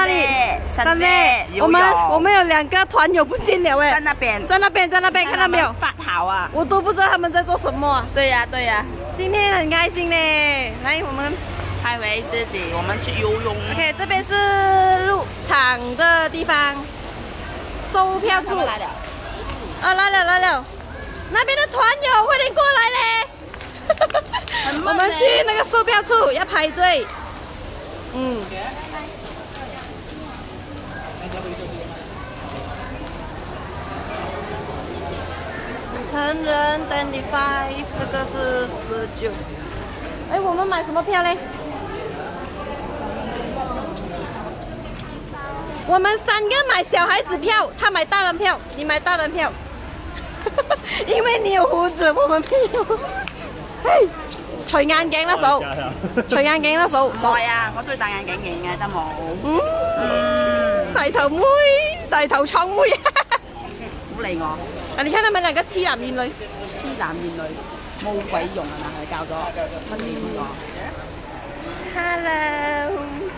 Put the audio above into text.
哪里？三妹，我们有2个团友不见了哎，在那边，看到没有？发好啊！我都不知道他们在做什么。对呀，今天很开心嘞，来我们拍回自己，我们去游泳。OK， 这边是入场的地方，售票处。来了，来了，那边的团友快点过来嘞！我们去那个售票处要排队。成人25，这个是19。哎，我们买什么票嘞？我们3个买小孩子票，他买大人票，你买大人票。因為你有胡子，我們沒有。嘿，除眼鏡啦數，除眼鏡啦數。係啊，我中意戴眼鏡嘅得冇。大頭妹，大頭廠妹。唔好理我。啊，你看他們2個痴男怨女，痴男怨女，冇鬼用啊！佢教咗乜點我。Hello。